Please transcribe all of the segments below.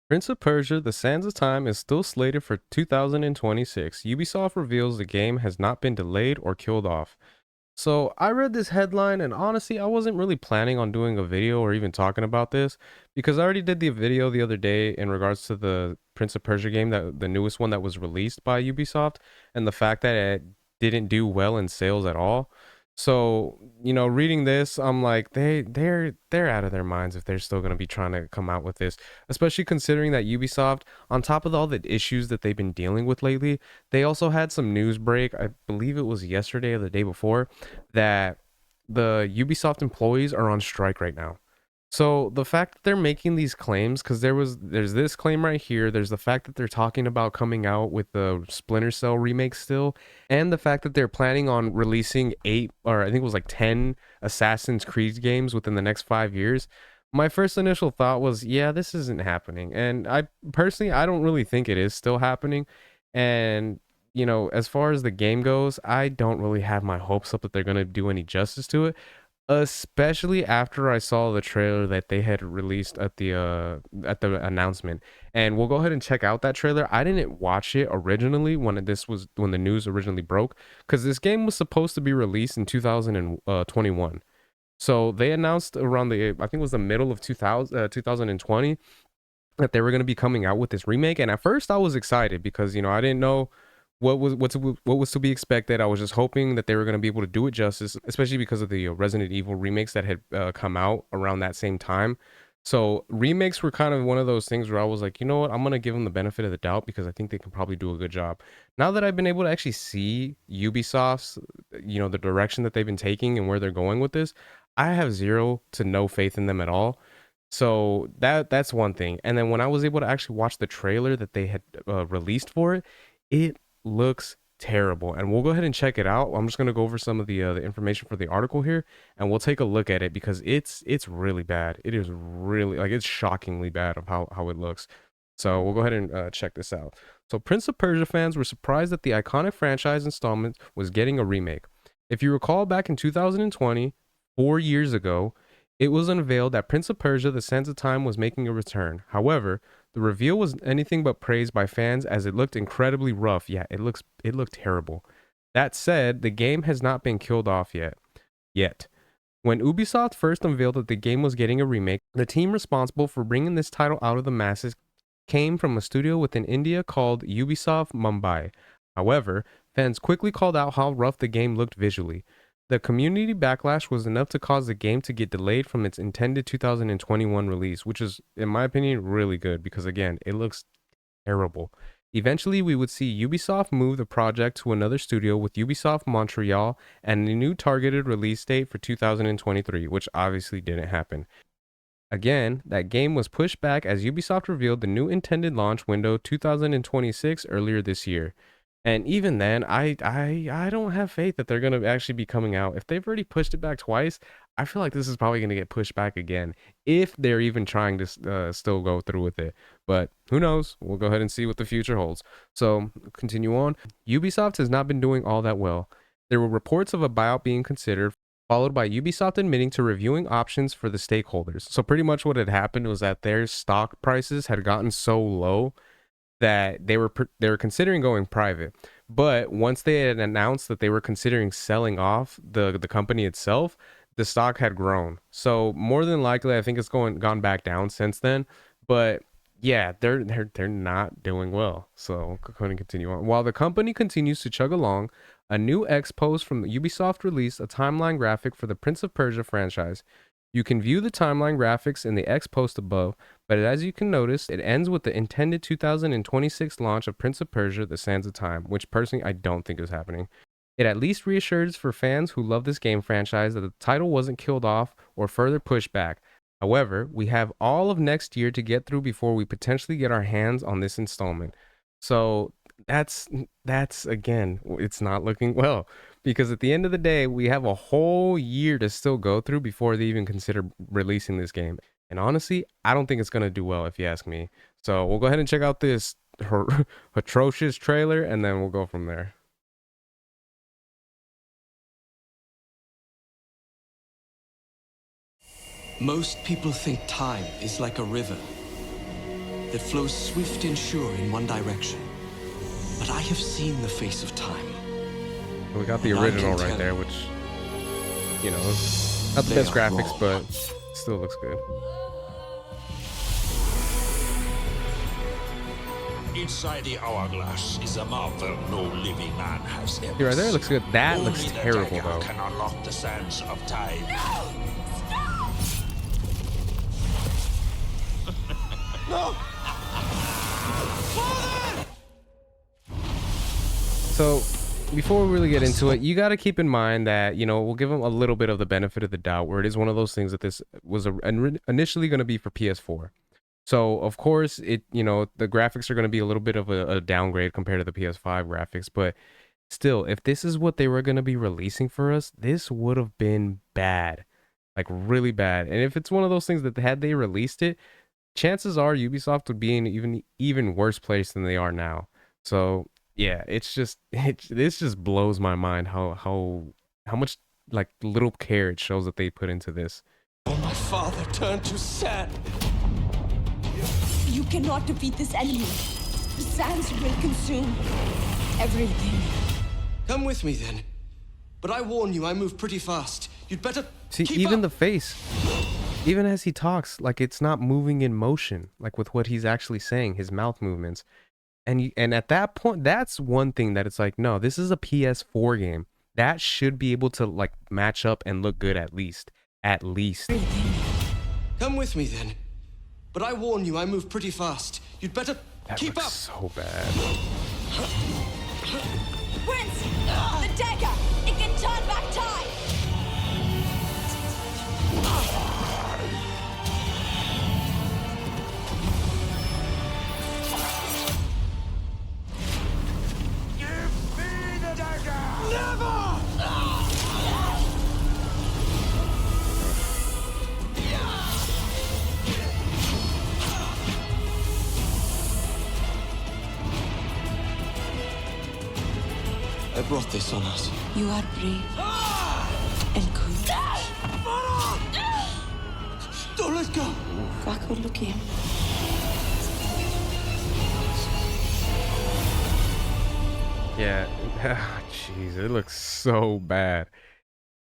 Prince of Persia: The Sands of Time is still slated for 2026. Ubisoft reveals the game has not been delayed or killed off. So I read this headline and honestly, I wasn't really planning on doing a video or even talking about this because I already did the video the other day in regards to the Prince of Persia game, that the newest one that was released by Ubisoft, and the fact that it didn't do well in sales at all. So, reading this, I'm like, they're out of their minds if they're still going to be trying to come out with this, especially considering that Ubisoft, on top of all the issues that they've been dealing with lately, they also had some news break. I believe it was yesterday or the day before, that the Ubisoft employees are on strike right now. So the fact that they're making these claims, because there's this claim right here, there's the fact that they're talking about coming out with the Splinter Cell remake still, and the fact that they're planning on releasing 8, or I think it was like 10 Assassin's Creed games within the next 5 years. My first initial thought was, yeah, this isn't happening. And I personally, I don't really think it is still happening. And as far as the game goes, I don't really have my hopes up that they're going to do any justice to it, especially after I saw the trailer that they had released at the announcement. And we'll go ahead and check out that trailer. I didn't watch it originally when the news originally broke, because this game was supposed to be released in 2021. So they announced around I think it was the middle of 2020, that they were going to be coming out with this remake. And at first I was excited because I didn't know what was to be expected. I was just hoping that they were going to be able to do it justice, especially because of the Resident Evil remakes that had come out around that same time. So remakes were kind of one of those things where I was like, you know what, I'm going to give them the benefit of the doubt because I think they can probably do a good job. Now that I've been able to actually see Ubisoft's, the direction that they've been taking and where they're going with this, I have zero to no faith in them at all. So that's one thing. And then when I was able to actually watch the trailer that they had released for it, it looks terrible. And we'll go ahead and check it out. I'm just gonna go over some of the information for the article here, and we'll take a look at it because it's really bad. It is really, like, it's shockingly bad of how it looks. So we'll go ahead and check this out. So Prince of Persia fans were surprised that the iconic franchise installment was getting a remake. If you recall, back in 2020, 4 years ago, it was unveiled that Prince of Persia: The Sands of Time was making a return. However, the reveal was anything but praised by fans as it looked incredibly rough. Yeah, it looked terrible. That said, the game has not been killed off yet. Yet. When Ubisoft first unveiled that the game was getting a remake, the team responsible for bringing this title out of the masses came from a studio within India called Ubisoft Mumbai. However, fans quickly called out how rough the game looked visually. The community backlash was enough to cause the game to get delayed from its intended 2021 release, which is, in my opinion, really good because, again, it looks terrible. Eventually, we would see Ubisoft move the project to another studio with Ubisoft Montreal and a new targeted release date for 2023, which obviously didn't happen. Again, that game was pushed back as Ubisoft revealed the new intended launch window 2026 earlier this year. And even then, I don't have faith that they're gonna actually be coming out. If they've already pushed it back twice, I feel like this is probably gonna get pushed back again, if they're even trying to still go through with it. But who knows? We'll go ahead and see what the future holds. So continue on. Ubisoft has not been doing all that well. There were reports of a buyout being considered, followed by Ubisoft admitting to reviewing options for the stakeholders. So pretty much what had happened was that their stock prices had gotten so low that they were considering going private. But once they had announced that they were considering selling off the company itself, the stock had grown. So more than likely, I think it's gone back down since then. But yeah, they're not doing well. So going to continue on. While the company continues to chug along, a new X post from Ubisoft released a timeline graphic for the Prince of Persia franchise. You can view the timeline graphics in the X post above, but as you can notice, it ends with the intended 2026 launch of Prince of Persia: The Sands of Time, which personally I don't think is happening. It at least reassures for fans who love this game franchise that the title wasn't killed off or further pushed back. However, we have all of next year to get through before we potentially get our hands on this installment. So that's again, it's not looking well, because at the end of the day, we have a whole year to still go through before they even consider releasing this game. And honestly, I don't think it's going to do well if you ask me. So we'll go ahead and check out this atrocious trailer and then we'll go from there. Most people think time is like a river. that flows swift and sure in one direction. But I have seen the face of time. We got the original right there, which, you know, not the best graphics, but still looks good. Inside the hourglass is a marvel no living man has ever See, right there looks good. That Only looks the terrible, dagger though. can unlock the sands of time. No! So, before we really get into it, you got to keep in mind that, you know, we'll give them a little bit of the benefit of the doubt, where it is one of those things that this was initially going to be for PS4. So, of course, you know, the graphics are going to be a little bit of a downgrade compared to the PS5 graphics, but still, if this is what they were going to be releasing for us, this would have been bad, like really bad. And if it's one of those things that had they released it, chances are Ubisoft would be in even worse place than they are now. So yeah, it's just this just blows my mind how much like little care it shows that they put into this. Oh, my father turned to sand. You cannot defeat this enemy. The sands will consume everything. Come with me then. But I warn you, I move pretty fast. You'd better See, keep even up. the face, even as he talks, like it's not moving in motion, like with what he's actually saying, his mouth movements. And at that point, that's one thing that it's like, no, this is a PS4 game. That should be able to like match up and look good at least. At least. Come with me then. But I warn you, I move pretty fast. You'd better That keep looks up. so bad. Prince! The dagger! It can turn back time! Give me the dagger! Never! I brought this on us. You are brave and good. Don't let go! Lucky. Yeah. Jeez, it looks so bad.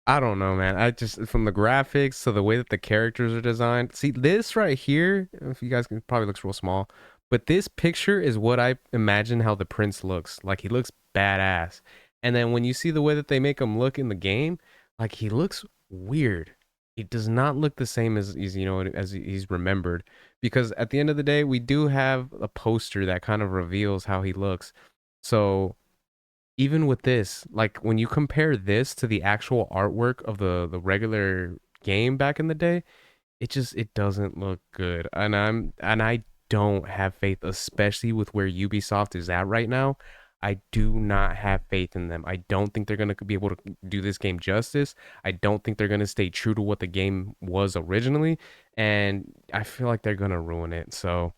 I don't know, man. I just, from the graphics to the way that the characters are designed. See, this right here, if you guys can, probably looks real small, but this picture is what I imagine how the prince looks. Like, he looks badass. And then when you see the way that they make him look in the game, like, he looks weird. He does not look the same as you know, as he's remembered. Because at the end of the day, we do have a poster that kind of reveals how he looks. So even with this, like when you compare this to the actual artwork of the regular game back in the day, it doesn't look good. And I don't have faith, especially with where Ubisoft is at right now. I do not have faith in them. I don't think they're going to be able to do this game justice. I don't think they're going to stay true to what the game was originally, and I feel like they're going to ruin it. So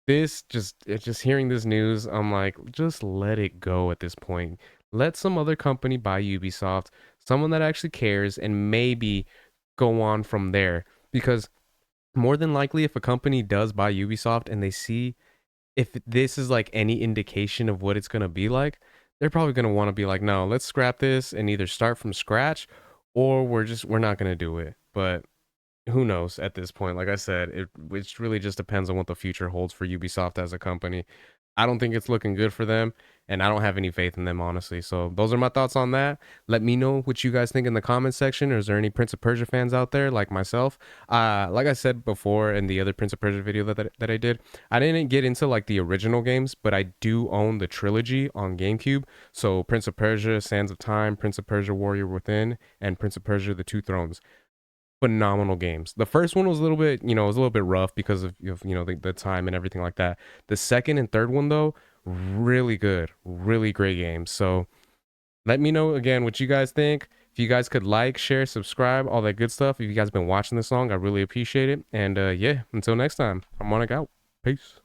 just hearing this news, I'm like, just let it go at this point. Let some other company buy Ubisoft, someone that actually cares, and maybe go on from there. Because more than likely, if a company does buy Ubisoft and they see if this is like any indication of what it's going to be like, they're probably going to want to be like, no, let's scrap this and either start from scratch, or we're not going to do it. But who knows at this point? Like I said, it really just depends on what the future holds for Ubisoft as a company. I don't think it's looking good for them, and I don't have any faith in them, honestly. So those are my thoughts on that. Let me know what you guys think in the comment section. Or is there any Prince of Persia fans out there like myself? Like I said before in the other Prince of Persia video that I did, I didn't get into like the original games, but I do own the trilogy on GameCube. So Prince of Persia, Sands of Time, Prince of Persia Warrior Within, and Prince of Persia The Two Thrones. Phenomenal games. The first one was a little bit, you know, it was a little bit rough because of you know, the time and everything like that. The second and third one though, really good, really great games. So let me know again what you guys think. If you guys could like, share, subscribe, all that good stuff. If you guys been watching this long, I really appreciate it. And yeah, until next time, I'm on out. Peace.